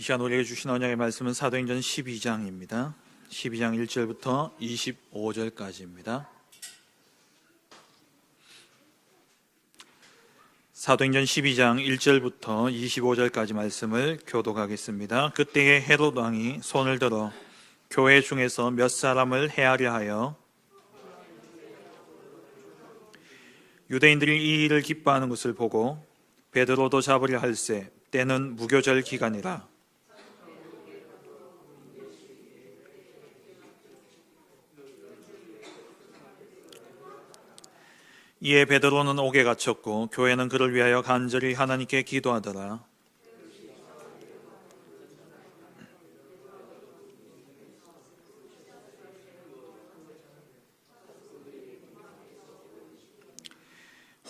이 시간 우리에게 주신 언약의 말씀은 사도행전 12장입니다. 12장 1절부터 25절까지입니다. 사도행전 12장 1절부터 25절까지 말씀을 교독하겠습니다. 그때에 헤롯 왕이 손을 들어 교회 중에서 몇 사람을 해하려 하여 유대인들이 이 일을 기뻐하는 것을 보고 베드로도 잡으려 할세 때는 무교절 기간이라. 이에 베드로는 옥에 갇혔고 교회는 그를 위하여 간절히 하나님께 기도하더라.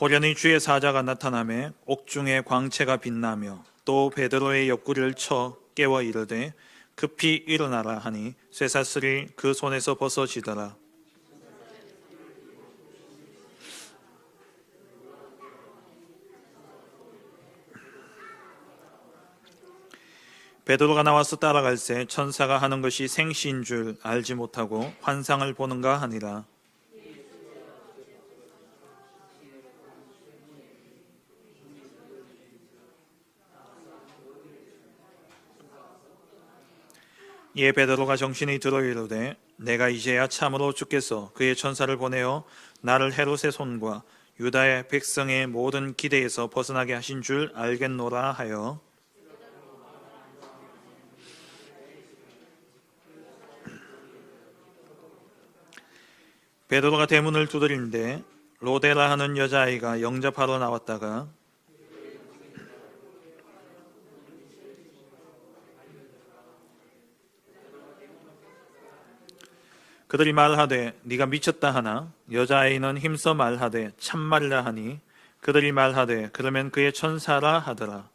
호련히 주의 사자가 나타나매 옥중에 광채가 빛나며 또 베드로의 옆구리를 쳐 깨워 이르되 급히 일어나라 하니 쇠사슬이 그 손에서 벗어지더라. 베드로가 나와서 따라갈새 천사가 하는 것이 생시인 줄 알지 못하고 환상을 보는가 하니라. 이에 베드로가 정신이 들어 이르되 내가 이제야 참으로 죽겠어. 그의 천사를 보내어 나를 헤롯의 손과 유다의 백성의 모든 기대에서 벗어나게 하신 줄 알겠노라 하여 베드로가 대문을 두드리는데 로데라 하는 여자아이가 영접하러 나왔다가 그들이 말하되 네가 미쳤다 하나 여자아이는 힘써 말하되 참말이라 하니 그들이 말하되 그러면 그의 천사라 하더라.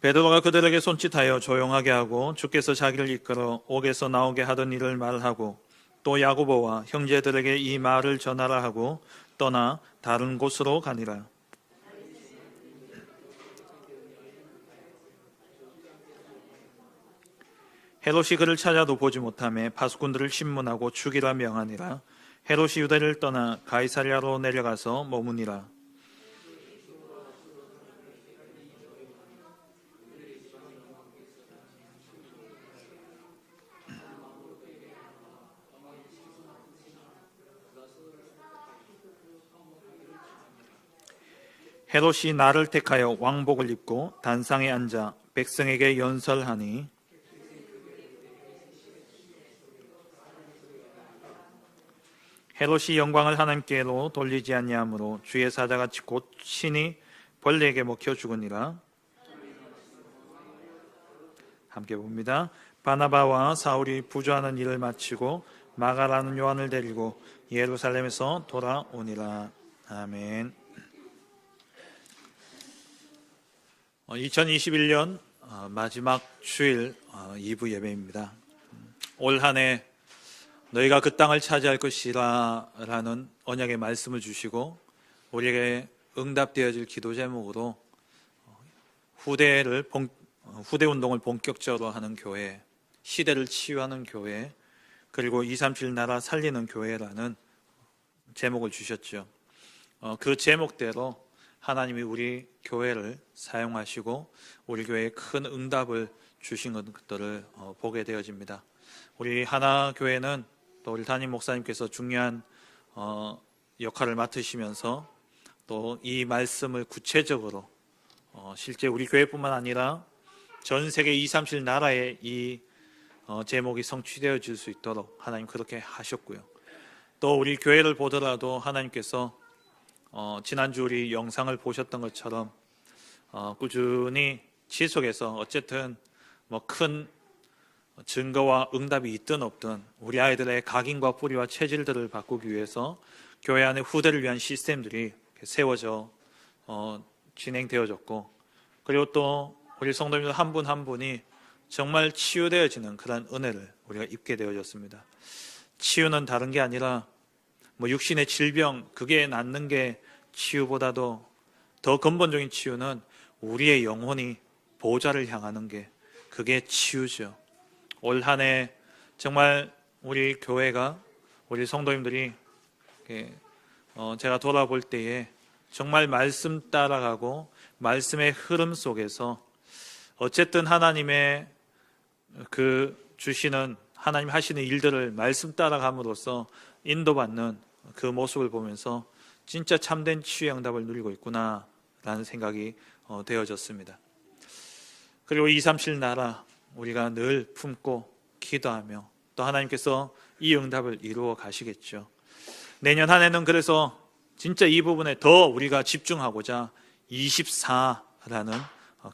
베드로가 그들에게 손짓하여 조용하게 하고 주께서 자기를 이끌어 옥에서 나오게 하던 일을 말하고 또 야고보와 형제들에게 이 말을 전하라 하고 떠나 다른 곳으로 가니라. 헤롯이 그를 찾아도 보지 못하매 파수꾼들을 신문하고 죽이라 명하니라. 헤롯이 유대를 떠나 가이사랴로 내려가서 머무니라. 헤롯이 나를 택하여 왕복을 입고 단상에 앉아 백성에게 연설하니 헤롯이 영광을 하나님께로 돌리지 아니하므로 주의 사자가 곧 친히 벌레에게 먹혀 죽으니라. 함께 봅니다. 바나바와 사울이 부조하는 일을 마치고 마가라는 요한을 데리고 예루살렘에서 돌아오니라. 아멘. 2021년 마지막 주일 2부 예배입니다. 올 한 해 너희가 그 땅을 차지할 것이라 라는 언약의 말씀을 주시고 우리에게 응답되어질 기도 제목으로 후대 운동을 본격적으로 하는 교회, 시대를 치유하는 교회, 그리고 237 나라 살리는 교회라는 제목을 주셨죠. 그 제목대로 하나님이 우리 교회를 사용하시고 우리 교회에 큰 응답을 주신 것들을 보게 되어집니다. 우리 하나교회는 또 우리 담임 목사님께서 중요한 역할을 맡으시면서 또 이 말씀을 구체적으로 실제 우리 교회뿐만 아니라 전 세계 237 나라에 이 제목이 성취되어질 수 있도록 하나님 그렇게 하셨고요. 또 우리 교회를 보더라도 하나님께서 지난주 우리 영상을 보셨던 것처럼 꾸준히 지속해서 어쨌든 큰 증거와 응답이 있든 없든 우리 아이들의 각인과 뿌리와 체질들을 바꾸기 위해서 교회 안에 후대를 위한 시스템들이 세워져 진행되어졌고, 그리고 또 우리 성도님들 한 분 한 분이 정말 치유되어지는 그런 은혜를 우리가 입게 되어졌습니다. 치유는 다른 게 아니라 육신의 질병 그게 낫는 게 치유보다도 더 근본적인 치유는 우리의 영혼이 보좌를 향하는 게, 그게 치유죠. 올 한 해 정말 우리 교회가, 우리 성도님들이 제가 돌아볼 때에 정말 말씀 따라가고 말씀의 흐름 속에서 어쨌든 하나님의 주시는, 하나님 하시는 일들을 말씀 따라감으로써 인도받는 그 모습을 보면서 진짜 참된 치유의 응답을 누리고 있구나 라는 생각이 되어졌습니다. 그리고 237 나라 우리가 늘 품고 기도하며 또 하나님께서 이 응답을 이루어 가시겠죠. 내년 한 해는 그래서 진짜 이 부분에 더 우리가 집중하고자 24라는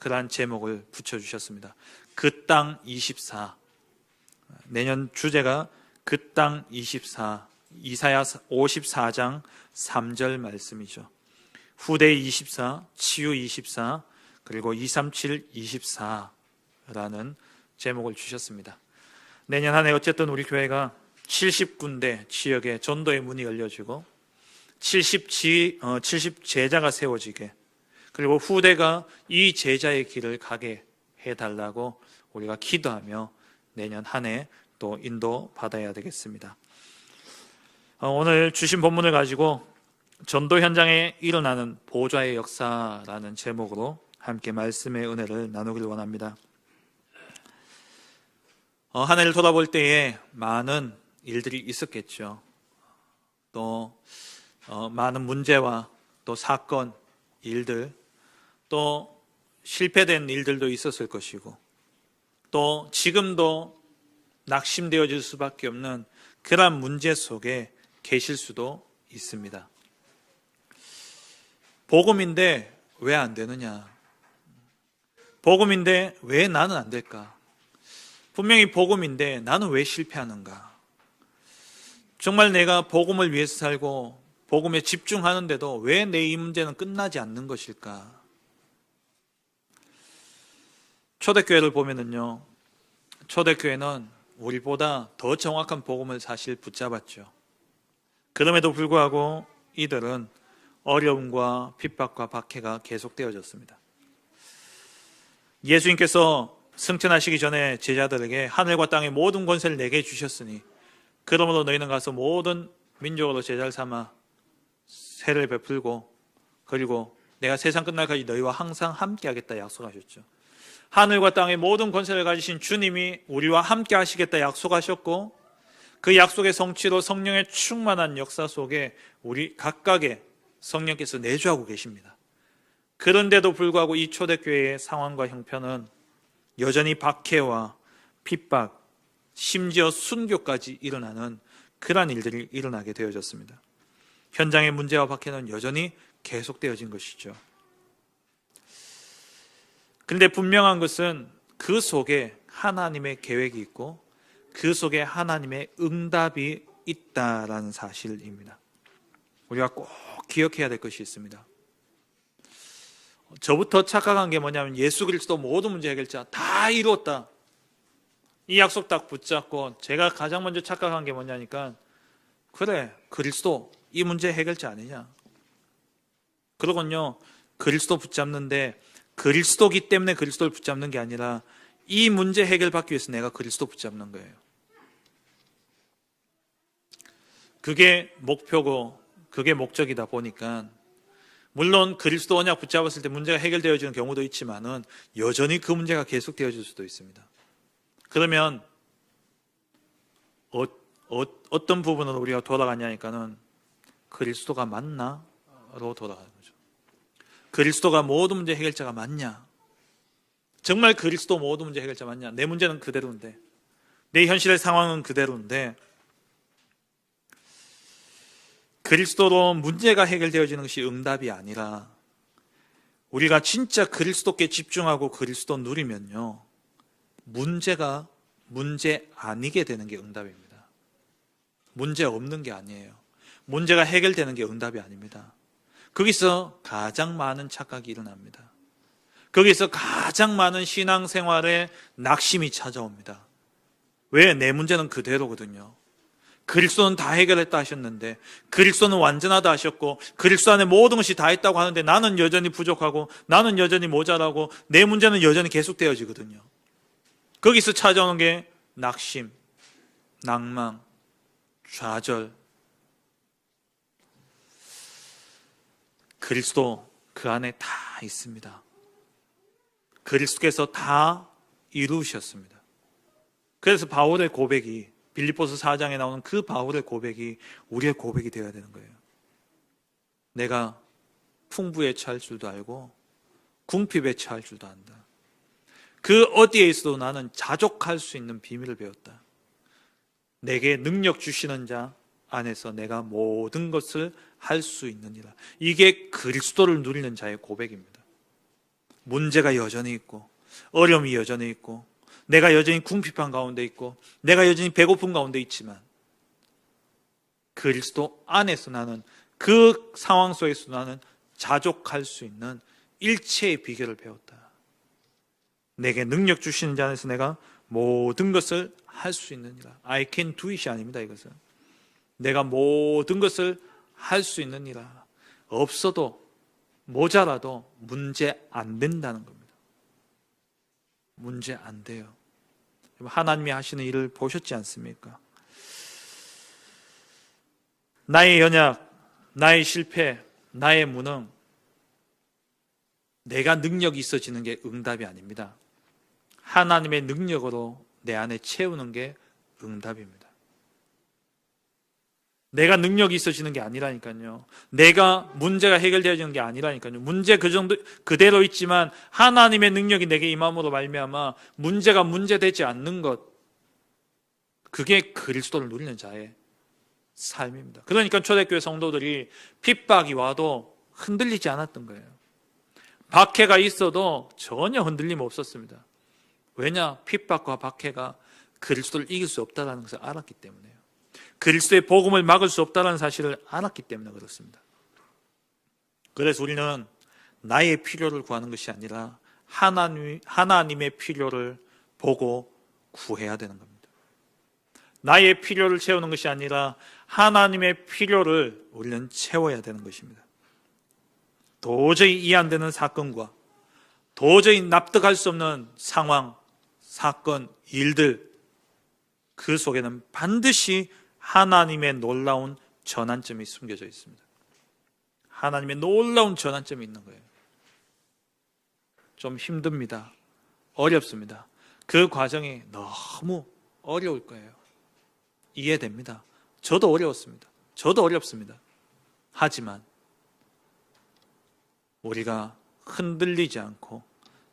그러한 제목을 붙여주셨습니다. 그 땅 24. 내년 주제가 그 땅 24. 이사야 54장 3절 말씀이죠. 후대 24, 치유 24, 그리고 237 24라는 제목을 주셨습니다. 내년 한 해 어쨌든 우리 교회가 70군데 지역에 전도의 문이 열려지고 70 제자가 세워지게, 그리고 후대가 이 제자의 길을 가게 해달라고 우리가 기도하며 내년 한 해 또 인도받아야 되겠습니다. 오늘 주신 본문을 가지고 전도 현장에 일어나는 보좌의 역사라는 제목으로 함께 말씀의 은혜를 나누길 원합니다. 한 해를 돌아볼 때에 많은 일들이 있었겠죠. 또 많은 문제와 또 사건, 일들, 또 실패된 일들도 있었을 것이고, 또 지금도 낙심되어질 수밖에 없는 그러한 문제 속에 계실 수도 있습니다. 복음인데 왜 안 되느냐? 복음인데 왜 나는 안 될까? 분명히 복음인데 나는 왜 실패하는가? 정말 내가 복음을 위해서 살고 복음에 집중하는데도 왜 내 이 문제는 끝나지 않는 것일까? 초대교회를 보면은요, 초대교회는 우리보다 더 정확한 복음을 사실 붙잡았죠. 그럼에도 불구하고 이들은 어려움과 핍박과 박해가 계속되어졌습니다. 예수님께서 승천하시기 전에 제자들에게 하늘과 땅의 모든 권세를 내게 주셨으니 그러므로 너희는 가서 모든 민족으로 제자를 삼아 세를 베풀고, 그리고 내가 세상 끝날까지 너희와 항상 함께하겠다 약속하셨죠. 하늘과 땅의 모든 권세를 가지신 주님이 우리와 함께 하시겠다 약속하셨고, 그 약속의 성취로 성령의 충만한 역사 속에 우리 각각의 성령께서 내주하고 계십니다. 그런데도 불구하고 이 초대교회의 상황과 형편은 여전히 박해와 핍박, 심지어 순교까지 일어나는 그러한 일들이 일어나게 되어졌습니다. 현장의 문제와 박해는 여전히 계속되어진 것이죠. 그런데 분명한 것은 그 속에 하나님의 계획이 있고 그 속에 하나님의 응답이 있다라는 사실입니다. 우리가 꼭 기억해야 될 것이 있습니다. 저부터 착각한 게 뭐냐면 예수 그리스도 모든 문제 해결자 다 이루었다, 이 약속 딱 붙잡고 제가 가장 먼저 착각한 게 뭐냐니까, 그래 그리스도 이 문제 해결자 아니냐. 그러군요. 그리스도 붙잡는데 그리스도기 때문에 그리스도를 붙잡는 게 아니라 이 문제 해결받기 위해서 내가 그리스도 붙잡는 거예요. 그게 목표고 그게 목적이다 보니까 물론 그리스도 언약 붙잡았을 때 문제가 해결되어지는 경우도 있지만은 여전히 그 문제가 계속되어질 수도 있습니다. 그러면 어떤 부분으로 우리가 돌아가냐니까는 그리스도가 맞나로 돌아가는 거죠. 그리스도가 모든 문제 해결자가 맞냐? 정말 그리스도 모든 문제 해결자 맞냐? 내 문제는 그대로인데, 내 현실의 상황은 그대로인데, 그리스도로 문제가 해결되어지는 것이 응답이 아니라 우리가 진짜 그리스도께 집중하고 그리스도 누리면요, 문제가 문제 아니게 되는 게 응답입니다. 문제 없는 게 아니에요. 문제가 해결되는 게 응답이 아닙니다. 거기서 가장 많은 착각이 일어납니다. 거기서 가장 많은 신앙생활에 낙심이 찾아옵니다. 왜? 내 문제는 그대로거든요. 그리스도는 다 해결했다 하셨는데, 그리스도는 완전하다 하셨고, 그리스도 안에 모든 것이 다 있다고 하는데 나는 여전히 부족하고 나는 여전히 모자라고 내 문제는 여전히 계속되어지거든요. 거기서 찾아오는 게 낙심, 낭망, 좌절. 그리스도 그 안에 다 있습니다. 그리스도께서 다 이루셨습니다. 그래서 바울의 고백이, 빌립보서 4장에 나오는 그 바울의 고백이 우리의 고백이 되어야 되는 거예요. 내가 풍부에 처할 줄도 알고 궁핍에 처할 줄도 안다. 그 어디에 있어도 나는 자족할 수 있는 비밀을 배웠다. 내게 능력 주시는 자 안에서 내가 모든 것을 할 수 있느니라. 이게 그리스도를 누리는 자의 고백입니다. 문제가 여전히 있고 어려움이 여전히 있고 내가 여전히 궁핍한 가운데 있고 내가 여전히 배고픈 가운데 있지만 그리스도 안에서 나는 그 상황 속에서 나는 자족할 수 있는 일체의 비결을 배웠다. 내게 능력 주시는 자 안에서 내가 모든 것을 할 수 있느니라. I can do it이 아닙니다. 이것은 내가 모든 것을 할 수 있느니라. 없어도 모자라도 문제 안 된다는 겁니다. 문제 안 돼요. 하나님이 하시는 일을 보셨지 않습니까? 나의 연약, 나의 실패, 나의 무능, 내가 능력이 있어지는 게 응답이 아닙니다. 하나님의 능력으로 내 안에 채우는 게 응답입니다. 내가 능력이 있어지는 게 아니라니까요. 내가 문제가 해결되어지는 게 아니라니까요. 문제 그 정도 그대로 있지만 하나님의 능력이 내게 임함으로 말미암아 문제가 문제되지 않는 것, 그게 그리스도를 누리는 자의 삶입니다. 그러니까 초대교회 성도들이 핍박이 와도 흔들리지 않았던 거예요. 박해가 있어도 전혀 흔들림 없었습니다. 왜냐? 핍박과 박해가 그리스도를 이길 수 없다는 것을 알았기 때문에요. 그리스도의 복음을 막을 수 없다는 사실을 알았기 때문에 그렇습니다. 그래서 우리는 나의 필요를 구하는 것이 아니라 하나님의 필요를 보고 구해야 되는 겁니다. 나의 필요를 채우는 것이 아니라 하나님의 필요를 우리는 채워야 되는 것입니다. 도저히 이해 안 되는 사건과 도저히 납득할 수 없는 상황, 사건, 일들, 그 속에는 반드시 하나님의 놀라운 전환점이 숨겨져 있습니다. 하나님의 놀라운 전환점이 있는 거예요. 좀 힘듭니다. 어렵습니다. 그 과정이 너무 어려울 거예요. 이해됩니다. 저도 어려웠습니다. 저도 어렵습니다. 하지만 우리가 흔들리지 않고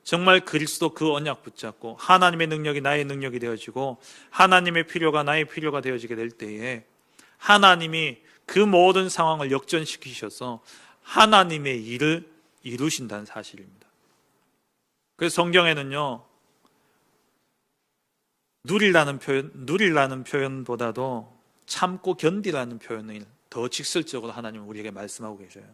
정말 그리스도 그 언약 붙잡고 하나님의 능력이 나의 능력이 되어지고 하나님의 필요가 나의 필요가 되어지게 될 때에 하나님이 그 모든 상황을 역전시키셔서 하나님의 일을 이루신다는 사실입니다. 그래서 성경에는요, 누리라는 표현보다도 참고 견디라는 표현을 더 직설적으로 하나님은 우리에게 말씀하고 계셔요.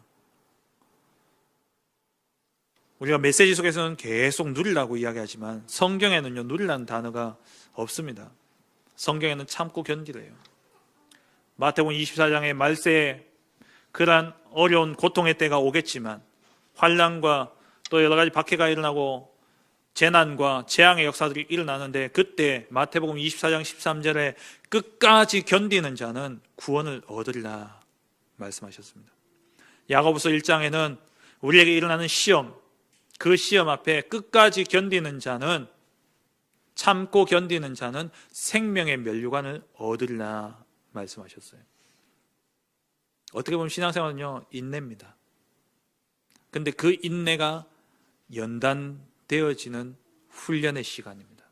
우리가 메시지 속에서는 계속 누리라고 이야기하지만 성경에는요, 누리라는 단어가 없습니다. 성경에는 참고 견디래요. 마태복음 24장의 말세에 그러한 어려운 고통의 때가 오겠지만 환난과 또 여러 가지 박해가 일어나고 재난과 재앙의 역사들이 일어나는데 그때 마태복음 24장 13절에 끝까지 견디는 자는 구원을 얻으리라 말씀하셨습니다. 야고보서 1장에는 우리에게 일어나는 시험, 그 시험 앞에 끝까지 견디는 자는, 참고 견디는 자는 생명의 면류관을 얻으리라 말씀하셨어요. 어떻게 보면 신앙생활은요, 인내입니다. 근데 그 인내가 연단되어지는 훈련의 시간입니다.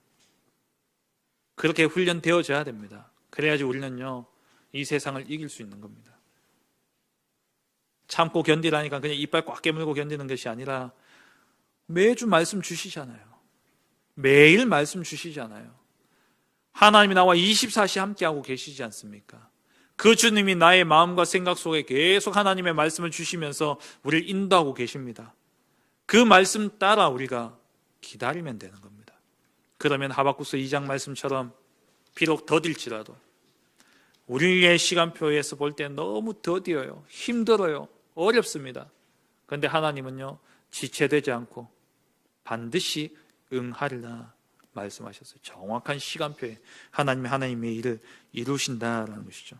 그렇게 훈련되어져야 됩니다. 그래야지 우리는요, 이 세상을 이길 수 있는 겁니다. 참고 견디라니까 그냥 이빨 꽉 깨물고 견디는 것이 아니라 매주 말씀 주시잖아요. 매일 말씀 주시잖아요. 하나님이 나와 24시 함께하고 계시지 않습니까? 그 주님이 나의 마음과 생각 속에 계속 하나님의 말씀을 주시면서 우리를 인도하고 계십니다. 그 말씀 따라 우리가 기다리면 되는 겁니다. 그러면 하박국서 2장 말씀처럼 비록 더딜지라도 우리의 시간표에서 볼 때 너무 더디어요. 힘들어요. 어렵습니다. 그런데 하나님은요, 지체되지 않고 반드시 응하리라 말씀하셨어요. 정확한 시간표에 하나님의 일을 이루신다라는 것이죠.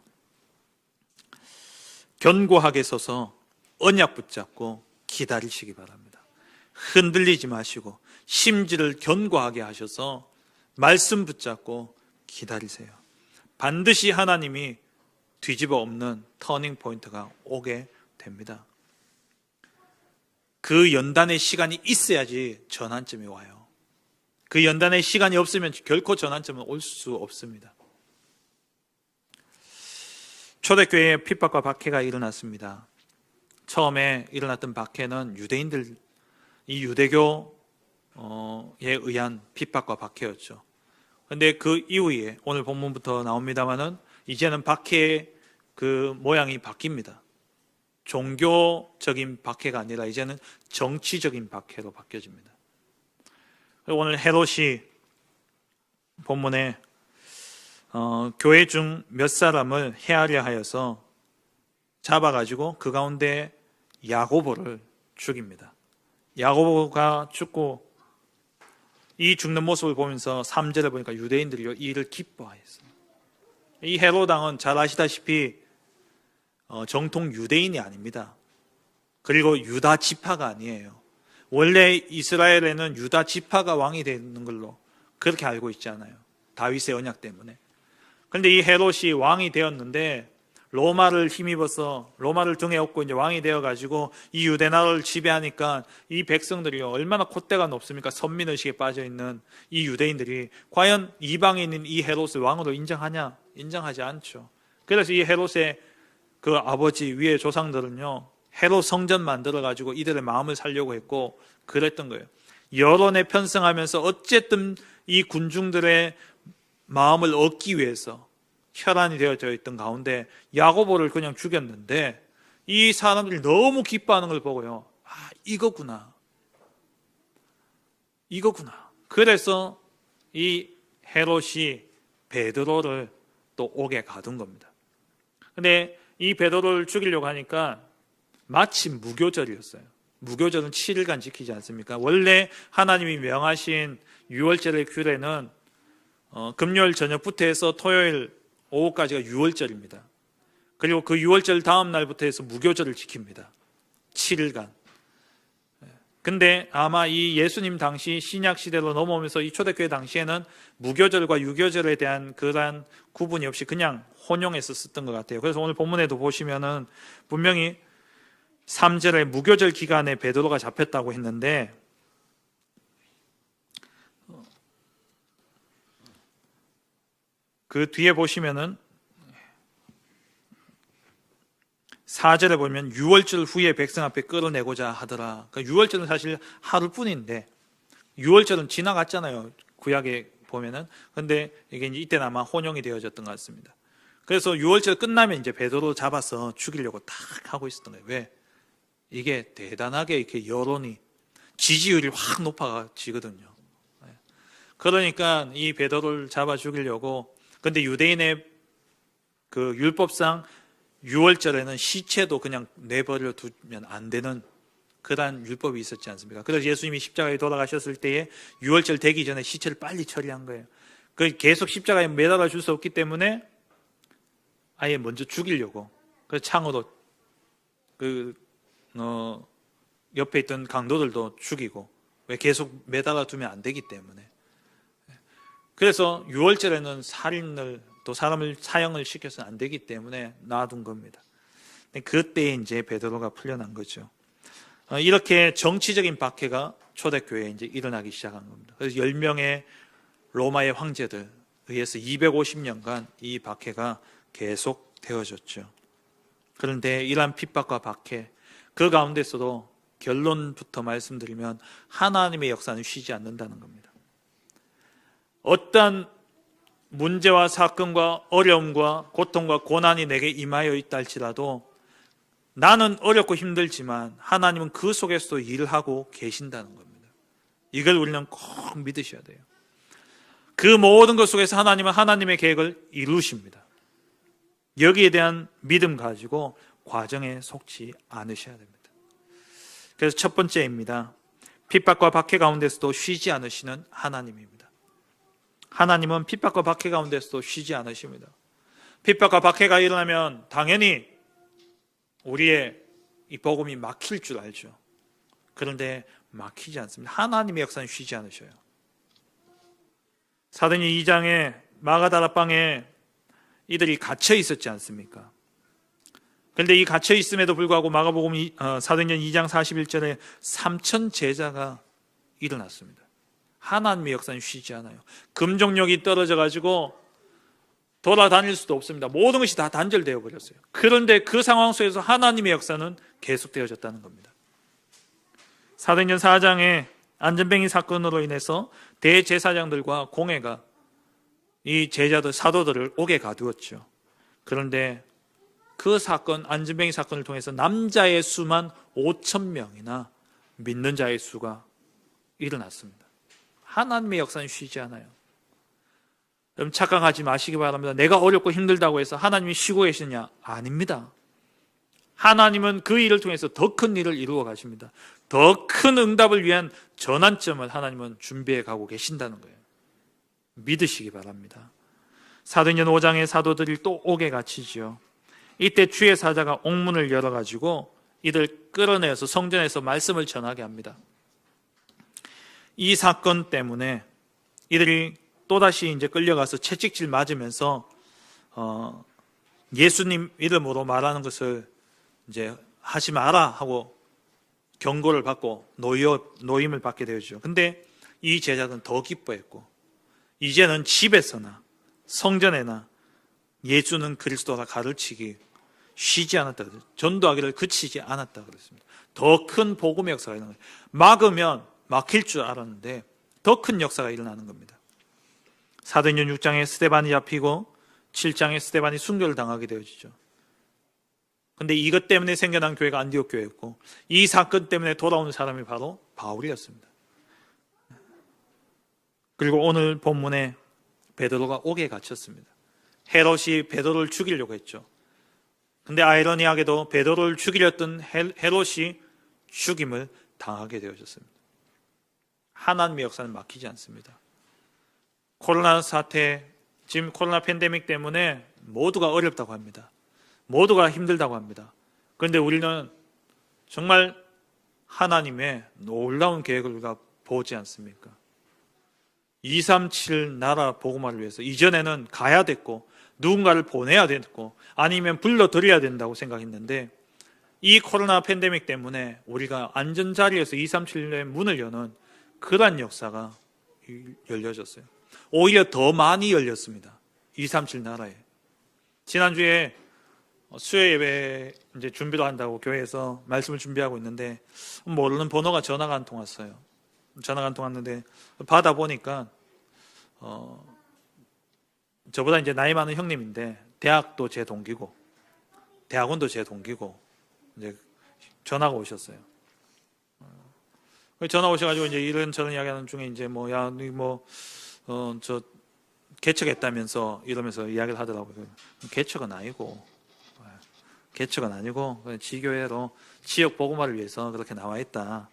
견고하게 서서 언약 붙잡고 기다리시기 바랍니다. 흔들리지 마시고 심지를 견고하게 하셔서 말씀 붙잡고 기다리세요. 반드시 하나님이 뒤집어 엎는 터닝 포인트가 오게 됩니다. 그 연단의 시간이 있어야지 전환점이 와요. 그 연단의 시간이 없으면 결코 전환점은 올 수 없습니다. 초대교회에 핍박과 박해가 일어났습니다. 처음에 일어났던 박해는 유대인들, 이 유대교에 의한 핍박과 박해였죠. 그런데 그 이후에 오늘 본문부터 나옵니다만은 이제는 박해의 그 모양이 바뀝니다. 종교적인 박해가 아니라 이제는 정치적인 박해로 바뀌어집니다. 오늘 헤롯이 본문에 교회 중 몇 사람을 해하려 하여서 잡아가지고 그 가운데 야고보를 죽입니다. 야고보가 죽고 이 죽는 모습을 보면서 3절에 보니까 유대인들이 이 일을 기뻐하였어요. 이 헤롯 왕은 잘 아시다시피 정통 유대인이 아닙니다. 그리고 유다 지파가 아니에요. 원래 이스라엘에는 유다 지파가 왕이 되는 걸로 그렇게 알고 있지 않아요. 다윗의 언약 때문에. 그런데 이 헤롯이 왕이 되었는데 로마를 힘입어서 로마를 등에 업고 이제 왕이 되어가지고 이 유대 나라를 지배하니까 이 백성들이 얼마나 콧대가 높습니까? 선민의식에 빠져있는 이 유대인들이 과연 이방인인 이 헤롯을 왕으로 인정하냐? 인정하지 않죠. 그래서 이 헤롯의 그 아버지 위의 조상들은요, 헤롯 성전 만들어가지고 이들의 마음을 살려고 했고 그랬던 거예요. 여론에 편승하면서 어쨌든 이 군중들의 마음을 얻기 위해서 혈안이 되어져 있던 가운데 야고보를 그냥 죽였는데 이 사람들이 너무 기뻐하는 걸 보고요, 아, 이거구나. 그래서 이 헤롯이 베드로를 또 옥에 가둔 겁니다. 근데 이 베드로를 죽이려고 하니까 마침 무교절이었어요. 무교절은 7일간 지키지 않습니까? 원래 하나님이 명하신 유월절의 규례는 금요일 저녁부터 해서 토요일 오후까지가 유월절입니다. 그리고 그 유월절 다음 날부터 해서 무교절을 지킵니다. 7일간. 근데 아마 이 예수님 당시 신약 시대로 넘어오면서 이 초대교회 당시에는 무교절과 유교절에 대한 그러한 구분이 없이 그냥 혼용해서 썼던 것 같아요. 그래서 오늘 본문에도 보시면은 분명히 3절에 무교절 기간에 베드로가 잡혔다고 했는데 그 뒤에 보시면은 4절에 보면 유월절 후에 백성 앞에 끌어내고자 하더라. 그러니까 유월절은 사실 하루뿐인데 유월절은 지나갔잖아요. 구약에 보면은. 근데 이게 이제 이때는 아마 혼용이 되어졌던 것 같습니다. 그래서 유월절 끝나면 이제 베드로 잡아서 죽이려고 딱 하고 있었던 거예요. 왜? 이게 대단하게 이렇게 여론이 지지율이 확 높아지거든요. 그러니까 이 베드로를 잡아 죽이려고. 근데 유대인의 그 율법상 유월절에는 시체도 그냥 내버려 두면 안 되는 그런 율법이 있었지 않습니까? 그래서 예수님이 십자가에 돌아가셨을 때에 유월절 되기 전에 시체를 빨리 처리한 거예요. 계속 십자가에 매달아 줄 수 없기 때문에 아예 먼저 죽이려고. 그래서 창으로 옆에 있던 강도들도 죽이고. 왜? 계속 매달아 두면 안 되기 때문에. 그래서 유월절에는 살인을 또 사람을 사형을 시켜서는 안 되기 때문에 놔둔 겁니다. 그때 이제 베드로가 풀려난 거죠. 이렇게 정치적인 박해가 초대교회에 이제 일어나기 시작한 겁니다. 그래서 10명의 로마의 황제들 의해서 250년간 이 박해가 계속 되어졌죠. 그런데 이러한 핍박과 박해, 그 가운데서도 결론부터 말씀드리면 하나님의 역사는 쉬지 않는다는 겁니다. 어떤 문제와 사건과 어려움과 고통과 고난이 내게 임하여 있다 할지라도 나는 어렵고 힘들지만 하나님은 그 속에서도 일하고 계신다는 겁니다. 이걸 우리는 꼭 믿으셔야 돼요. 그 모든 것 속에서 하나님은 하나님의 계획을 이루십니다. 여기에 대한 믿음 가지고 과정에 속지 않으셔야 됩니다. 그래서 첫 번째입니다. 핍박과 박해 가운데서도 쉬지 않으시는 하나님입니다. 하나님은 핍박과 박해 가운데서도 쉬지 않으십니다. 핍박과 박해가 일어나면 당연히 우리의 이 복음이 막힐 줄 알죠. 그런데 막히지 않습니다. 하나님의 역사는 쉬지 않으셔요. 사도행전 2장에 마가다라방에 이들이 갇혀 있었지 않습니까? 그런데 이 갇혀 있음에도 불구하고 마가복음 사도행전 2장 41절에 3천 제자가 일어났습니다. 하나님의 역사는 쉬지 않아요. 금종력이 떨어져 가지고 돌아다닐 수도 없습니다. 모든 것이 다 단절되어 버렸어요. 그런데 그 상황 속에서 하나님의 역사는 계속되어졌다는 겁니다. 사도행전 4장에 안전뱅이 사건으로 인해서 대제사장들과 공회가 이 제자들, 사도들을 옥에 가두었죠. 그런데 그 사건, 안전뱅이 사건을 통해서 남자의 수만 5천 명이나 믿는 자의 수가 일어났습니다. 하나님의 역사는 쉬지 않아요. 여러분 착각하지 마시기 바랍니다. 내가 어렵고 힘들다고 해서 하나님이 쉬고 계시느냐? 아닙니다. 하나님은 그 일을 통해서 더 큰 일을 이루어 가십니다. 더 큰 응답을 위한 전환점을 하나님은 준비해 가고 계신다는 거예요. 믿으시기 바랍니다. 사도행전 5장의 사도들이 또 옥에 갇히지요. 이때 주의 사자가 옥문을 열어가지고 이들 끌어내서 성전에서 말씀을 전하게 합니다. 이 사건 때문에 이들이 또다시 이제 끌려가서 채찍질 맞으면서 예수님 이름으로 말하는 것을 이제 하지 마라 하고 경고를 받고 노임을 받게 되었죠. 근데 이 제자들은 더 기뻐했고 이제는 집에서나 성전에나 예수는 그리스도라 가르치기 쉬지 않았다 그랬어요. 전도하기를 그치지 않았다 그랬습니다. 더 큰 복음의 역사가 일어나는 거예요. 막으면 막힐 줄 알았는데 더 큰 역사가 일어나는 겁니다. 사도행전 6장에 스데반이 잡히고 7장에 스데반이 순교를 당하게 되어지죠. 그런데 이것 때문에 생겨난 교회가 안디옥 교회였고 이 사건 때문에 돌아오는 사람이 바로 바울이었습니다. 그리고 오늘 본문에 베드로가 옥에 갇혔습니다. 헤롯이 베드로를 죽이려고 했죠. 근데 아이러니하게도 베드로를 죽이려던 헤롯이 죽임을 당하게 되어졌습니다. 하나님의 역사는 막히지 않습니다. 코로나 사태, 지금 코로나 팬데믹 때문에 모두가 어렵다고 합니다. 모두가 힘들다고 합니다. 그런데 우리는 정말 하나님의 놀라운 계획을 우리가 보지 않습니까? 237 나라 복음화를 위해서 이전에는 가야 됐고 누군가를 보내야 됐고 아니면 불러들여야 된다고 생각했는데 이 코로나 팬데믹 때문에 우리가 안전자리에서 237의 문을 여는 그러한 역사가 열려졌어요. 오히려 더 많이 열렸습니다. 237 나라에. 지난주에 수요 예배 이제 준비도 한다고 교회에서 말씀을 준비하고 있는데 모르는 번호가 전화가 한 통 왔어요. 전화가 한 통 왔는데 받아 보니까 저보다 이제 나이 많은 형님인데 대학도 제 동기고 대학원도 제 동기고 이제 전화가 오셨어요. 전화 오셔가지고 이제 이런저런 이야기하는 중에 이제 저 개척했다면서 이러면서 이야기를 하더라고요. 개척은 아니고 지교회로 지역 복음화를 위해서 그렇게 나와 있다.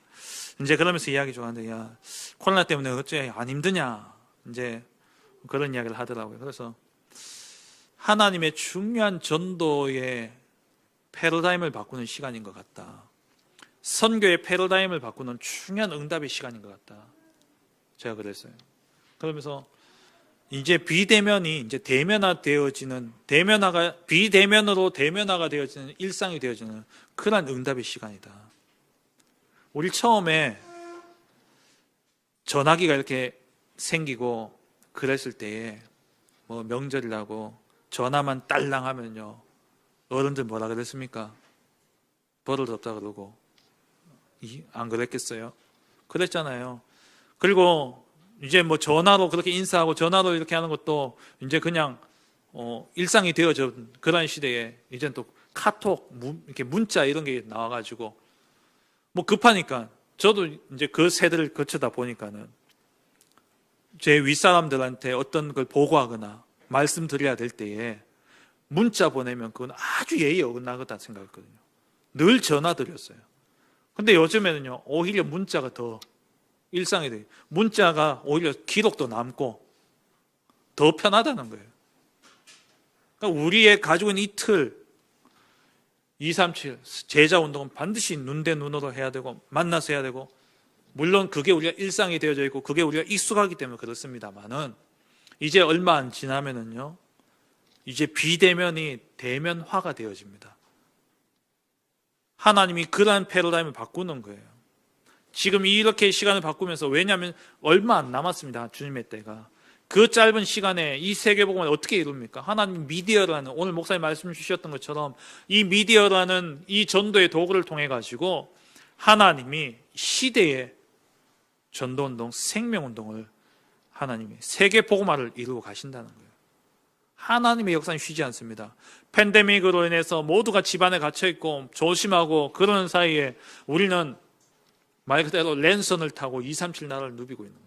이제 그러면서 이야기 좀 하는데 야 코로나 때문에 어째 안 힘드냐 이제 그런 이야기를 하더라고요. 그래서 하나님의 중요한 전도의 패러다임을 바꾸는 시간인 것 같다. 선교의 패러다임을 바꾸는 중요한 응답의 시간인 것 같다. 제가 그랬어요. 그러면서 이제 비대면이 이제 대면화되어지는 비대면으로 대면화가 되어지는 일상이 되어지는 그런 응답의 시간이다. 우리 처음에 전화기가 이렇게 생기고 그랬을 때에 뭐 명절이라고 전화만 딸랑 하면요 어른들 뭐라 그랬습니까? 버릇 없다 그러고 안 그랬겠어요? 그랬잖아요. 그리고 이제 뭐 전화로 그렇게 인사하고 전화로 이렇게 하는 것도 이제 그냥 일상이 되어져 그런 시대에 이제는 또 카톡, 이렇게 문자 이런 게 나와가지고 뭐 급하니까 저도 이제 그 세대를 거쳐다 보니까는 제 윗사람들한테 어떤 걸 보고하거나 말씀드려야 될 때에 문자 보내면 그건 아주 예의에 어긋나겠다 생각했거든요. 늘 전화 드렸어요. 근데 요즘에는요, 오히려 문자가 더 일상이 돼요. 문자가 오히려 기록도 남고 더 편하다는 거예요. 그러니까 우리의 가지고 있는 이틀 237 제자 운동은 반드시 눈 대 눈으로 해야 되고 만나서 해야 되고, 물론 그게 우리가 일상이 되어져 있고 그게 우리가 익숙하기 때문에 그렇습니다만은, 이제 얼마 안 지나면은요, 이제 비대면이 대면화가 되어집니다. 하나님이 그러한 패러다임을 바꾸는 거예요. 지금 이렇게 시간을 바꾸면서, 왜냐하면 얼마 안 남았습니다. 주님의 때가. 그 짧은 시간에 이 세계복음을 어떻게 이룹니까? 하나님 미디어라는, 오늘 목사님 말씀 주셨던 것처럼 이 미디어라는 이 전도의 도구를 통해 가지고 하나님이 시대의 전도운동, 생명운동을 하나님이 세계복음화를 이루어 가신다는 거예요. 하나님의 역사는 쉬지 않습니다. 팬데믹으로 인해서 모두가 집안에 갇혀있고 조심하고 그러는 사이에 우리는 말 그대로 랜선을 타고 237 나라를 누비고 있는 거예요.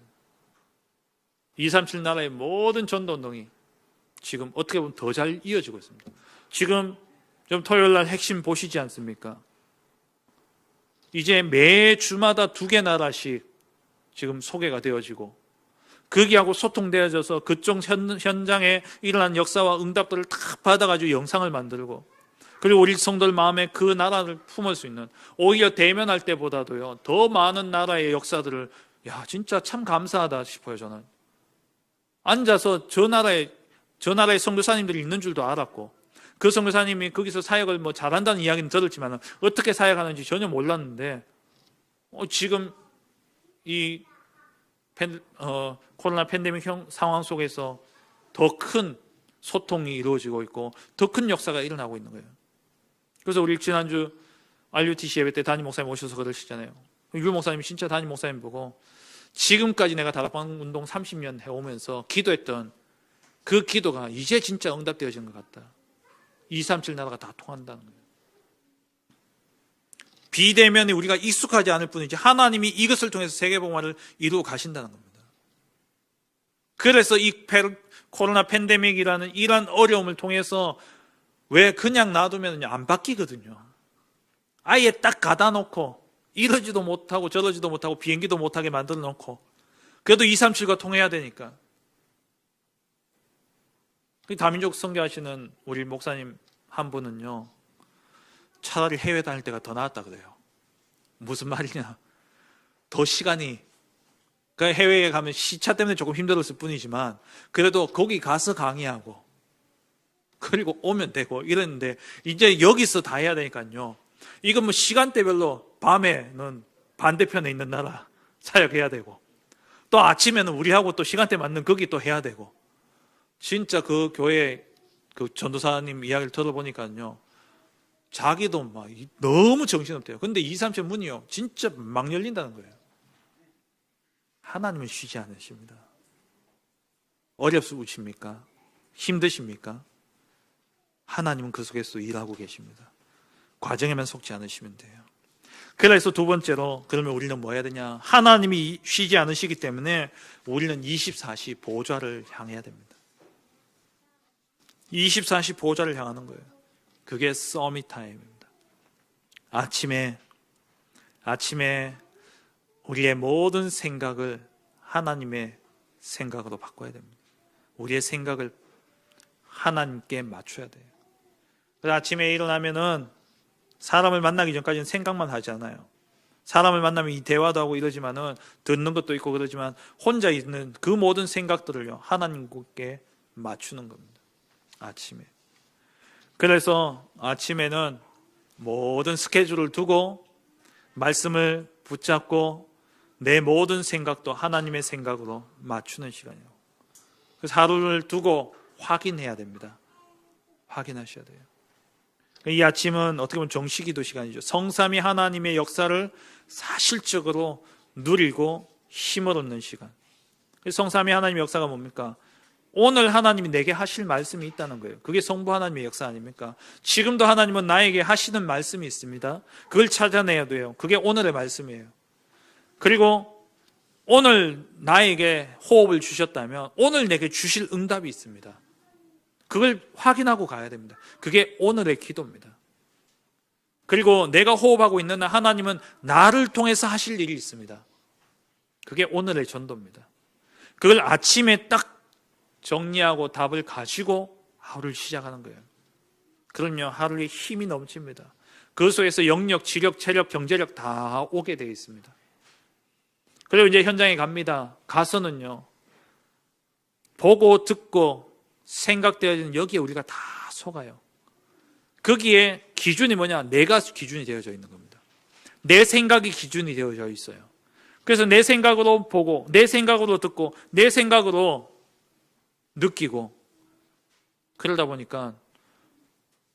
237 나라의 모든 전도운동이 지금 어떻게 보면 더 잘 이어지고 있습니다. 지금 좀 토요일 날 핵심 보시지 않습니까? 이제 매 주마다 2개 나라씩 지금 소개가 되어지고, 거기하고 소통되어져서 그쪽 현장에 일어난 역사와 응답들을 다 받아가지고 영상을 만들고, 그리고 우리 성도들 마음에 그 나라를 품을 수 있는, 오히려 대면할 때보다도요 더 많은 나라의 역사들을, 야 진짜 참 감사하다 싶어요. 저는 앉아서 저 나라의 선교사님들이 있는 줄도 알았고, 그 선교사님이 거기서 사역을 잘한다는 이야기는 들었지만 어떻게 사역하는지 전혀 몰랐는데, 지금 이 코로나 팬데믹 상황 속에서 더 큰 소통이 이루어지고 있고 더 큰 역사가 일어나고 있는 거예요. 그래서 우리 지난주 RUTC 예배 때 담임 목사님 오셔서 그러시잖아요. 유 목사님이 진짜 담임 목사님 보고, 지금까지 내가 다락방 운동 30년 해오면서 기도했던 그 기도가 이제 진짜 응답되어진 것 같다. 237 나라가 다 통한다는 거예요. 비대면에 우리가 익숙하지 않을 뿐이지 하나님이 이것을 통해서 세계복음화를 이루어 가신다는 겁니다. 그래서 이 코로나 팬데믹이라는 이러한 어려움을 통해서, 왜 그냥 놔두면 안 바뀌거든요. 아예 딱 가다 놓고 이러지도 못하고 저러지도 못하고 비행기도 못하게 만들어 놓고, 그래도 237과 통해야 되니까. 다민족 선교하시는 우리 목사님 한 분은요, 차라리 해외 다닐 때가 더 나았다 그래요. 무슨 말이냐, 더 시간이, 그러니까 해외에 가면 시차 때문에 조금 힘들었을 뿐이지만 그래도 거기 가서 강의하고 그리고 오면 되고 이랬는데, 이제 여기서 다 해야 되니까요, 이건 시간대별로 밤에는 반대편에 있는 나라 사역해야 되고, 또 아침에는 우리하고 또 시간대 맞는 거기 또 해야 되고, 진짜 그 교회 그 전도사님 이야기를 들어보니까요, 자기도 막 너무 정신없대요. 근데 237 문이요 진짜 막 열린다는 거예요. 하나님은 쉬지 않으십니다. 어렵으십니까? 힘드십니까? 하나님은 그 속에서 일하고 계십니다. 과정에만 속지 않으시면 돼요. 그래서 두 번째로, 그러면 우리는 뭐 해야 되냐? 하나님이 쉬지 않으시기 때문에 우리는 24시 보좌를 향해야 됩니다. 24시 보좌를 향하는 거예요. 그게 서밋 타임입니다. 아침에 우리의 모든 생각을 하나님의 생각으로 바꿔야 됩니다. 우리의 생각을 하나님께 맞춰야 돼요. 그래서 아침에 일어나면은 사람을 만나기 전까지는 생각만 하지 않아요. 사람을 만나면 이 대화도 하고 이러지만은, 듣는 것도 있고 그러지만 혼자 있는 그 모든 생각들을요 하나님께 맞추는 겁니다. 아침에. 그래서 아침에는 모든 스케줄을 두고 말씀을 붙잡고 내 모든 생각도 하나님의 생각으로 맞추는 시간이에요. 그래서 하루를 두고 확인해야 됩니다. 확인하셔야 돼요. 이 아침은 어떻게 보면 정식기도 시간이죠. 성삼위 하나님의 역사를 사실적으로 누리고 힘을 얻는 시간. 성삼위 하나님의 역사가 뭡니까? 오늘 하나님이 내게 하실 말씀이 있다는 거예요. 그게 성부 하나님의 역사 아닙니까? 지금도 하나님은 나에게 하시는 말씀이 있습니다. 그걸 찾아내야 돼요. 그게 오늘의 말씀이에요. 그리고 오늘 나에게 호흡을 주셨다면 오늘 내게 주실 응답이 있습니다. 그걸 확인하고 가야 됩니다. 그게 오늘의 기도입니다. 그리고 내가 호흡하고 있는 날 하나님은 나를 통해서 하실 일이 있습니다. 그게 오늘의 전도입니다. 그걸 아침에 딱 정리하고 답을 가지고 하루를 시작하는 거예요. 그러면 하루에 힘이 넘칩니다. 그 속에서 영력, 지력, 체력, 경제력 다 오게 되어 있습니다. 그리고 이제 현장에 갑니다. 가서는요, 보고 듣고 생각되어지는 여기에 우리가 다 속아요. 거기에 기준이 뭐냐? 내가 기준이 되어져 있는 겁니다. 내 생각이 기준이 되어져 있어요. 그래서 내 생각으로 보고, 내 생각으로 듣고, 내 생각으로 느끼고, 그러다 보니까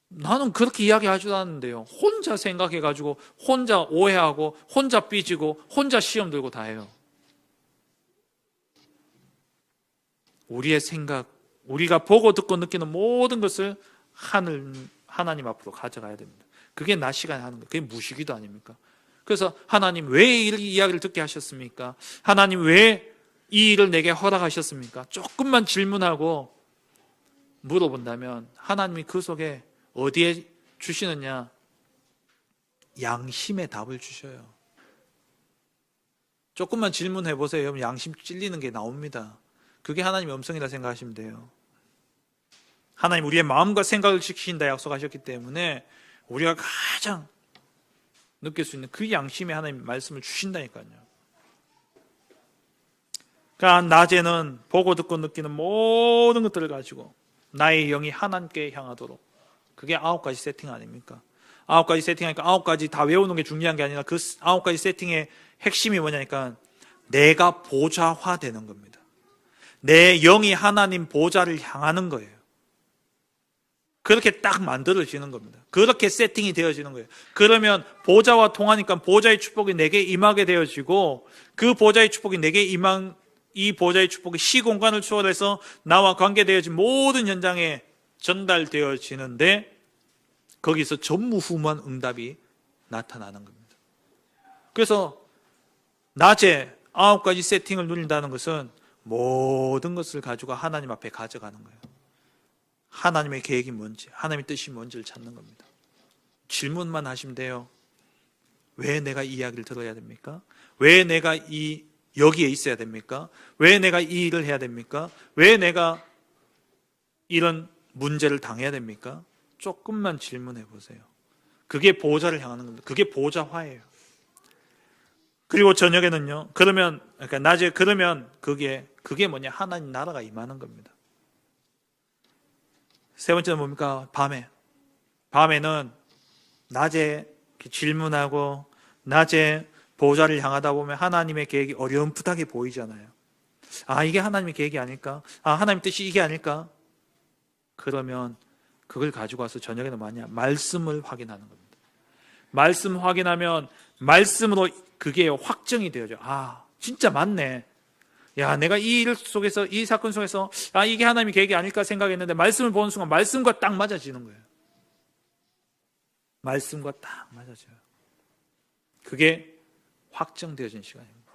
나는 그렇게 이야기하지도 않는데요. 혼자 생각해가지고, 혼자 오해하고, 혼자 삐지고, 혼자 시험 들고 다 해요. 우리의 생각, 우리가 보고 듣고 느끼는 모든 것을 하나님 앞으로 가져가야 됩니다. 그게 낮 시간에 하는 거예요. 그게 무식이도 아닙니까? 그래서 하나님 왜 이 이야기를 듣게 하셨습니까? 하나님 왜 이 일을 내게 허락하셨습니까? 조금만 질문하고 물어본다면 하나님이 그 속에 어디에 주시느냐? 양심의 답을 주셔요. 조금만 질문해 보세요. 여러분 양심 찔리는 게 나옵니다. 그게 하나님의 음성이라 생각하시면 돼요. 하나님 우리의 마음과 생각을 지키신다 약속하셨기 때문에 우리가 가장 느낄 수 있는 그 양심에 하나님 말씀을 주신다니까요. 그러니까 낮에는 보고 듣고 느끼는 모든 것들을 가지고 나의 영이 하나님께 향하도록, 그게 9가지 세팅 아닙니까? 9가지 세팅하니까 9가지 다 외우는 게 중요한 게 아니라 그 9가지 세팅의 핵심이 뭐냐니까 내가 보좌화되는 겁니다. 내 영이 하나님 보좌를 향하는 거예요. 그렇게 딱 만들어지는 겁니다. 그렇게 세팅이 되어지는 거예요. 그러면 보좌와 통하니까 보좌의 축복이 내게 임하게 되어지고, 그 보좌의 축복이 내게 임한 이 보좌의 축복이 시공간을 초월해서 나와 관계되어진 모든 현장에 전달되어지는데, 거기서 전무후무한 응답이 나타나는 겁니다. 그래서 낮에 9가지 세팅을 누린다는 것은 모든 것을 가지고 하나님 앞에 가져가는 거예요. 하나님의 계획이 뭔지, 하나님의 뜻이 뭔지를 찾는 겁니다. 질문만 하시면 돼요. 왜 내가 이 이야기를 들어야 됩니까? 왜 내가 여기에 있어야 됩니까? 왜 내가 이 일을 해야 됩니까? 왜 내가 이런 문제를 당해야 됩니까? 조금만 질문해 보세요. 그게 보좌를 향하는 겁니다. 그게 보좌화예요. 그리고 저녁에는요, 그러니까 낮에 그러면 그게 뭐냐? 하나님 나라가 임하는 겁니다. 세 번째는 뭡니까? 밤에는 낮에 질문하고 낮에 보좌를 향하다 보면 하나님의 계획이 어렴풋하게 보이잖아요. 아, 이게 하나님의 계획이 아닐까? 아, 하나님의 뜻이 이게 아닐까? 그러면 그걸 가지고 와서 저녁에는 뭐냐? 말씀을 확인하는 겁니다. 말씀 확인하면 말씀으로 그게 확정이 되어져. 아, 진짜 맞네. 야, 내가 이 일 속에서, 이 사건 속에서, 아, 이게 하나님의 계획이 아닐까 생각했는데, 말씀을 보는 순간, 말씀과 딱 맞아지는 거예요. 말씀과 딱 맞아져요. 그게 확정되어진 시간입니다.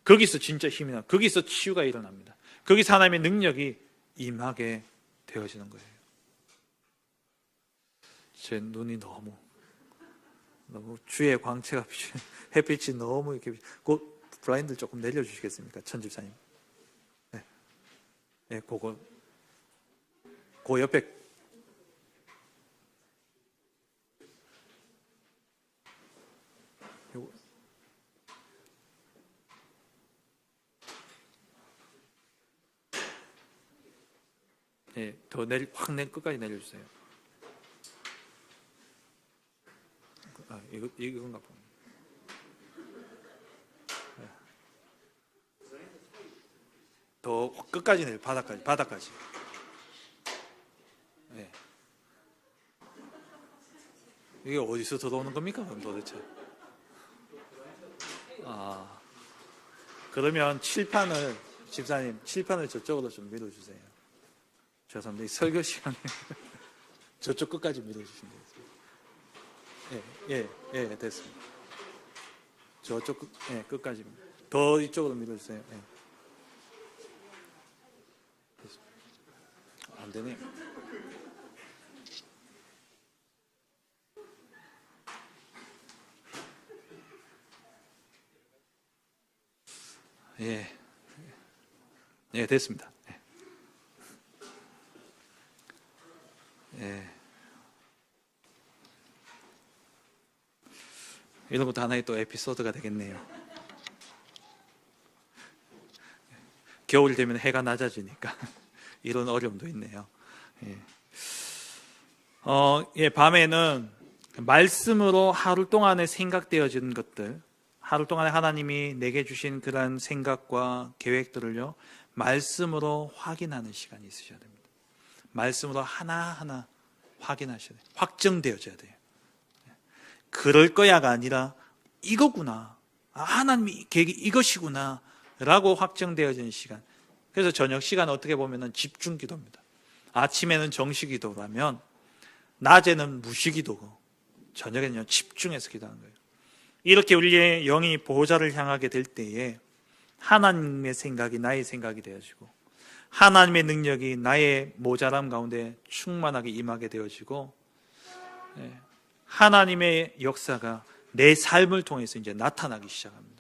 거기서 진짜 힘이 나요. 거기서 치유가 일어납니다. 거기서 하나님의 능력이 임하게 되어지는 거예요. 제 눈이 너무 주의 광채가 햇빛이 너무 이렇게, 그 블라인드 조금 내려주시겠습니까? 천집사님. 네, 그거 옆에 요거. 네, 더 끝까지 내려주세요. 아, 이건가 봐. 더 끝까지 내려, 바닥까지. 네. 이게 어디서 들어오는 겁니까, 그럼 도대체? 아, 그러면 집사님, 칠판을 저쪽으로 좀 밀어주세요. 죄송합니다. 이 설교 시간에 저쪽 끝까지 밀어주시면 되겠습니다. 예, 됐습니다. 저쪽 끝까지. 더 이쪽으로 밀어주세요. 예. 안 되네요. 예, 예, 됐습니다. 예. 이런 것도 하나의 또 에피소드가 되겠네요. 겨울이 되면 해가 낮아지니까 이런 어려움도 있네요. 예. 예, 밤에는 말씀으로 하루 동안에 생각되어진 것들, 하루 동안에 하나님이 내게 주신 그러한 생각과 계획들을요, 말씀으로 확인하는 시간이 있으셔야 됩니다. 말씀으로 하나하나 확인하셔야 돼요. 확정되어져야 돼요. 그럴 거야가 아니라 이거구나, 하나님이 계획이 이것이구나 라고 확정되어지는 시간. 그래서 저녁 시간 어떻게 보면 집중 기도입니다. 아침에는 정식 기도라면 낮에는 무시 기도고 저녁에는 집중해서 기도하는 거예요. 이렇게 우리의 영이 보호자를 향하게 될 때에 하나님의 생각이 나의 생각이 되어지고 하나님의 능력이 나의 모자람 가운데 충만하게 임하게 되어지고 하나님의 역사가 내 삶을 통해서 이제 나타나기 시작합니다.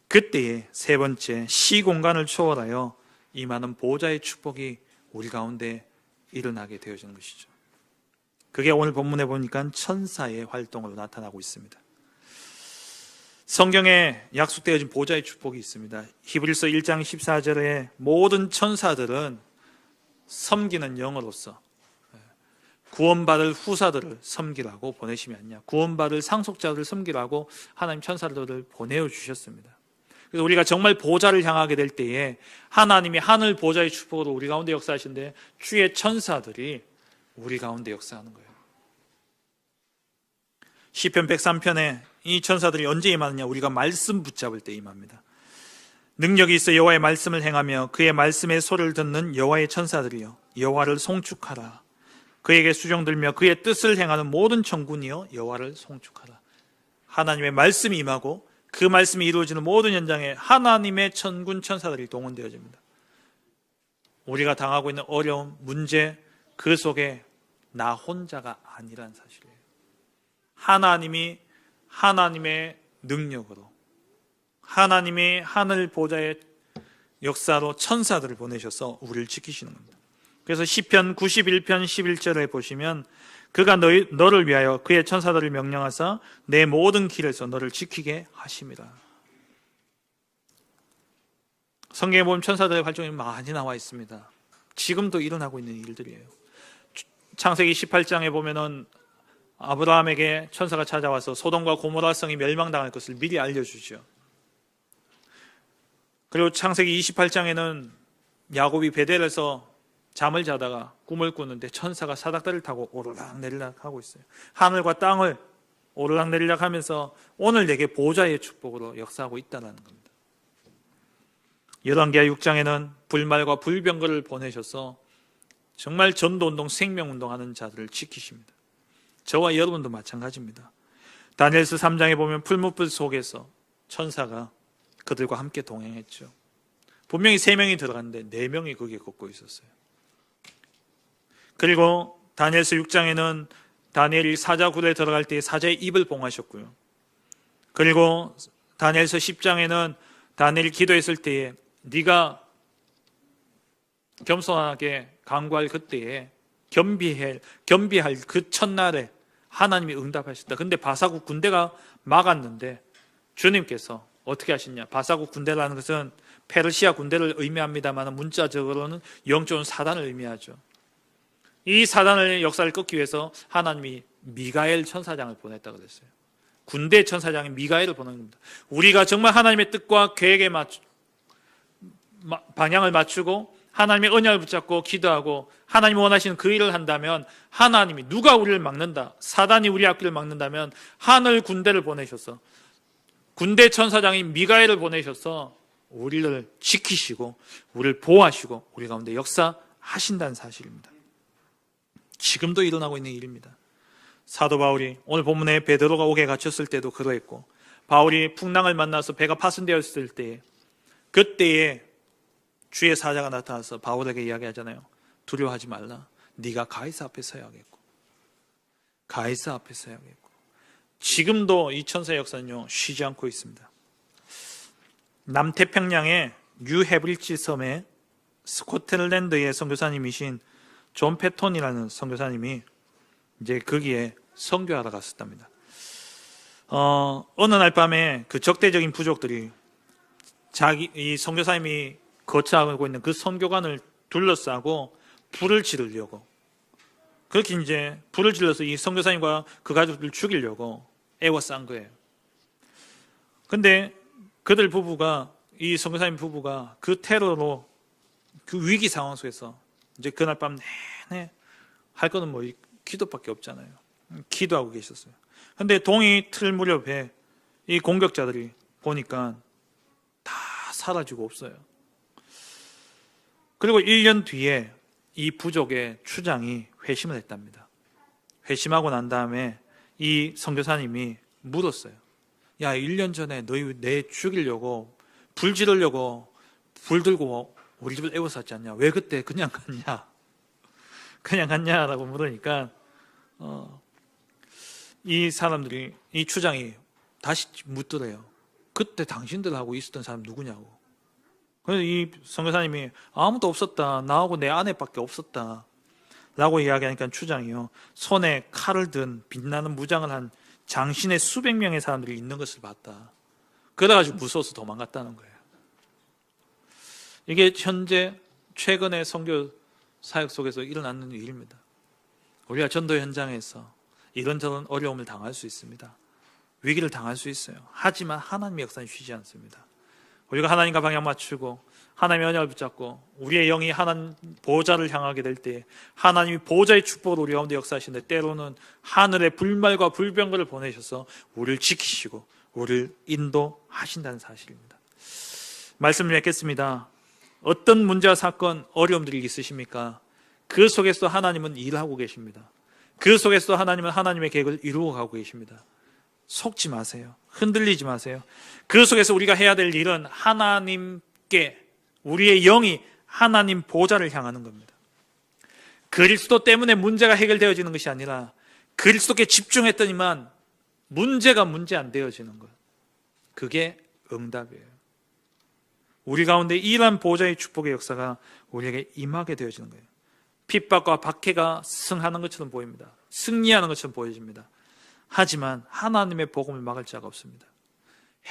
그때에 세 번째, 시공간을 초월하여 임하는 보호자의 축복이 우리 가운데 일어나게 되어지는 것이죠. 그게 오늘 본문에 보니까 천사의 활동으로 나타나고 있습니다. 성경에 약속되어진 보호자의 축복이 있습니다. 히브리서 1장 14절에 모든 천사들은 섬기는 영으로서 구원받을 후사들을 섬기라고 보내심이 아니냐, 구원받을 상속자들을 섬기라고 하나님 천사들을 보내주셨습니다. 그래서 우리가 정말 보호자를 향하게 될 때에 하나님이 하늘 보호자의 축복으로 우리 가운데 역사하시는데 주의 천사들이 우리 가운데 역사하는 거예요. 시편 103편에 이 천사들이 언제 임하느냐, 우리가 말씀 붙잡을 때 임합니다. 능력이 있어 여호와의 말씀을 행하며 그의 말씀의 소리를 듣는 여호와의 천사들이여 여호와를 송축하라. 그에게 수종들며 그의 뜻을 행하는 모든 천군이여 여호와를 송축하라. 하나님의 말씀이 임하고 그 말씀이 이루어지는 모든 현장에 하나님의 천군 천사들이 동원되어집니다. 우리가 당하고 있는 어려움, 문제, 그 속에 나 혼자가 아니란 사실이에요. 하나님이 하나님의 능력으로, 하나님이 하늘 보좌의 역사로 천사들을 보내셔서 우리를 지키시는 겁니다. 그래서 시편 91편 11절에 보시면 그가 너를 위하여 그의 천사들을 명령하사 내 모든 길에서 너를 지키게 하심이라. 성경에 보면 천사들의 활동이 많이 나와 있습니다. 지금도 일어나고 있는 일들이에요. 창세기 18장에 보면은 아브라함에게 천사가 찾아와서 소돔과 고모라 성이 멸망당할 것을 미리 알려주죠. 그리고 창세기 28장에는 야곱이 베델에서 잠을 자다가 꿈을 꾸는데 천사가 사닥다리를 타고 오르락내리락 하고 있어요. 하늘과 땅을 오르락내리락 하면서 오늘 내게 보호자의 축복으로 역사하고 있다는 겁니다. 열왕기하 6장에는 불말과 불병거를 보내셔서 정말 전도운동, 생명운동하는 자들을 지키십니다. 저와 여러분도 마찬가지입니다. 다니엘서 3장에 보면 풀무불 속에서 천사가 그들과 함께 동행했죠. 분명히 3명이 들어갔는데 4명이 거기에 걷고 있었어요. 그리고 다니엘서 6장에는 다니엘이 사자굴에 들어갈 때 사자의 입을 봉하셨고요. 그리고 다니엘서 10장에는 다니엘이 기도했을 때에 네가 겸손하게 간구할 그때에 겸비할 그 첫날에 하나님이 응답하셨다. 근데 바사국 군대가 막았는데 주님께서 어떻게 하셨냐? 바사국 군대라는 것은 페르시아 군대를 의미합니다만 문자적으로는 영적인 사단을 의미하죠. 이 사단의 역사를 끊기 위해서 하나님이 미가엘 천사장을 보냈다고 그랬어요. 군대 천사장이 미가엘을 보낸 겁니다. 우리가 정말 하나님의 뜻과 계획에 방향을 맞추고 하나님의 언약을 붙잡고 기도하고 하나님이 원하시는 그 일을 한다면 하나님이 누가 우리를 막는다, 사단이 우리 앞길을 막는다면 하늘 군대를 보내셔서 군대 천사장인 미가엘을 보내셔서 우리를 지키시고 우리를 보호하시고 우리 가운데 역사하신다는 사실입니다. 지금도 일어나고 있는 일입니다. 사도 바울이 오늘 본문에 베드로가 옥에 갇혔을 때도 그러했고 바울이 풍랑을 만나서 배가 파손되었을 때 그때에 주의 사자가 나타나서 바울에게 이야기하잖아요. 두려워하지 말라. 네가 가이사 앞에 서야겠고, 가이사 앞에 서야겠고. 지금도 이 천사의 역사는요, 쉬지 않고 있습니다. 남태평양의 뉴해브리지 섬에 스코틀랜드의 선교사님이신 존 패톤이라는 선교사님이 이제 거기에 선교하러 갔었답니다. 어느 날 밤에 그 적대적인 부족들이 이 선교사님이 거처하고 있는 그 선교관을 둘러싸고 불을 지르려고, 그렇게 이제 불을 질러서 이 선교사님과 그 가족들을 죽이려고 애워싼 거예요. 근데 그들 부부가, 이 선교사님 부부가 그 테러로, 그 위기 상황 속에서 이제 그날 밤 내내 할 거는 뭐 기도밖에 없잖아요. 기도하고 계셨어요. 근데 동이 틀 무렵에 이 공격자들이 보니까 다 사라지고 없어요. 그리고 1년 뒤에 이 부족의 추장이 회심을 했답니다. 회심하고 난 다음에 이 선교사님이 물었어요. 야, 1년 전에 너희 내 죽이려고 불 지르려고 불 들고 우리 집을 애워쌌지 않냐? 왜 그때 그냥 갔냐? 그냥 갔냐라고 물으니까 이 사람들이, 이 추장이 다시 묻더래요. 그때 당신들하고 있었던 사람 누구냐고. 그래서 이 선교사님이 아무도 없었다. 나하고 내 아내밖에 없었다. 라고 이야기하니까 추장이요, 손에 칼을 든 빛나는 무장을 한 장신의 수백 명의 사람들이 있는 것을 봤다. 그래가지고 무서워서 도망갔다는 거예요. 이게 현재 최근의 선교 사역 속에서 일어나는 일입니다. 우리가 전도 현장에서 이런저런 어려움을 당할 수 있습니다. 위기를 당할 수 있어요. 하지만 하나님의 역사는 쉬지 않습니다. 우리가 하나님과 방향 맞추고 하나님의 언약을 붙잡고 우리의 영이 하나님 보좌를 향하게 될 때 하나님이 보좌의 축복으로 우리 가운데 역사하시는데, 때로는 하늘의 불말과 불병거를 보내셔서 우리를 지키시고 우리를 인도하신다는 사실입니다. 말씀을 맺겠습니다. 어떤 문제와 사건, 어려움들이 있으십니까? 그 속에서도 하나님은 일하고 계십니다. 그 속에서도 하나님은 하나님의 계획을 이루어 가고 계십니다. 속지 마세요. 흔들리지 마세요. 그 속에서 우리가 해야 될 일은 하나님께, 우리의 영이 하나님 보좌를 향하는 겁니다. 그리스도 때문에 문제가 해결되어지는 것이 아니라 그리스도께 집중했더니만 문제가 문제 안 되어지는 것. 그게 응답이에요. 우리 가운데 이러한 보좌의 축복의 역사가 우리에게 임하게 되어지는 거예요. 핍박과 박해가 승하는 것처럼 보입니다. 승리하는 것처럼 보여집니다. 하지만 하나님의 복음을 막을 자가 없습니다.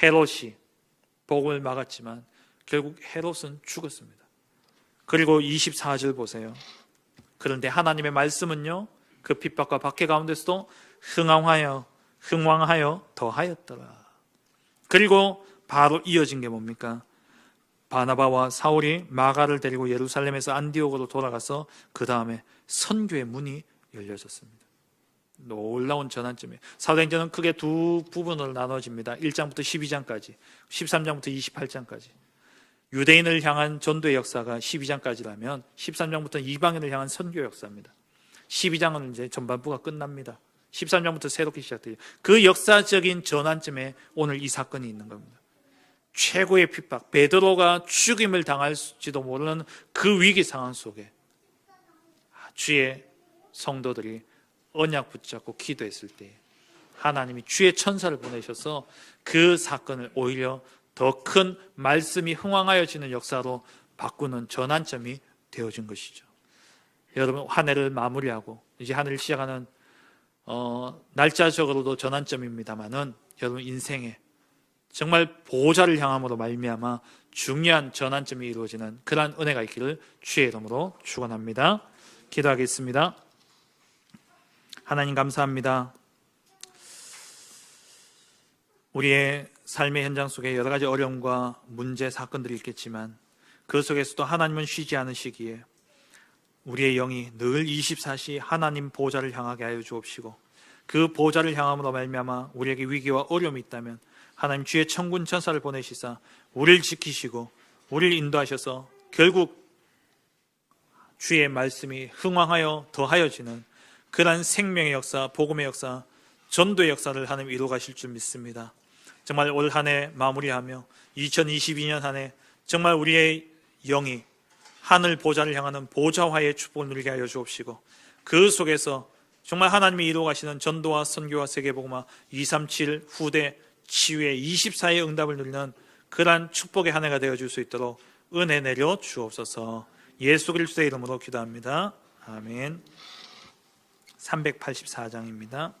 헤롯이 복음을 막았지만 결국 헤롯은 죽었습니다. 그리고 24절 보세요. 그런데 하나님의 말씀은요, 그 핍박과 박해 가운데서도 흥왕하여 더하였더라. 그리고 바로 이어진 게 뭡니까? 바나바와 사울이 마가를 데리고 예루살렘에서 안디옥으로 돌아가서 그 다음에 선교의 문이 열려졌습니다. 놀라운 전환점이에요. 사도행전은 크게 두 부분으로 나눠집니다. 1장부터 12장까지, 13장부터 28장까지. 유대인을 향한 전도의 역사가 12장까지라면 13장부터 이방인을 향한 선교 역사입니다. 12장은 이제 전반부가 끝납니다. 13장부터 새롭게 시작돼요. 그 역사적인 전환점에 오늘 이 사건이 있는 겁니다. 최고의 핍박, 베드로가 죽임을 당할지도 모르는 그 위기 상황 속에 주의 성도들이 언약 붙잡고 기도했을 때 하나님이 주의 천사를 보내셔서 그 사건을 오히려 더 큰 말씀이 흥왕하여지는 역사로 바꾸는 전환점이 되어진 것이죠. 여러분, 한 해를 마무리하고 이제 한 해를 시작하는 날짜적으로도 전환점입니다만은 여러분 인생에 정말 보호자를 향함으로 말미암아 중요한 전환점이 이루어지는 그러한 은혜가 있기를 주의 이름으로 축원합니다. 기도하겠습니다. 하나님 감사합니다. 우리의 삶의 현장 속에 여러 가지 어려움과 문제, 사건들이 있겠지만 그 속에서도 하나님은 쉬지 않으시기에 우리의 영이 늘 24시 하나님 보호자를 향하게 하여 주옵시고, 그 보호자를 향함으로 말미암아 우리에게 위기와 어려움이 있다면 하나님 주의 천군 천사를 보내시사 우리를 지키시고 우리를 인도하셔서 결국 주의 말씀이 흥왕하여 더하여지는 그러한 생명의 역사, 복음의 역사, 전도의 역사를 하나님 이루어 가실 줄 믿습니다. 정말 올 한 해 마무리하며 2022년 한 해 정말 우리의 영이 하늘 보좌를 향하는 보좌화의 축복을 누리게 하여 주옵시고, 그 속에서 정말 하나님이 이루어가시는 전도와 선교와 세계복음화 237 후대 치유의 24의 응답을 누리는 그러한 축복의 한 해가 되어줄 수 있도록 은혜 내려 주옵소서. 예수 그리스도의 이름으로 기도합니다. 아멘. 384장입니다.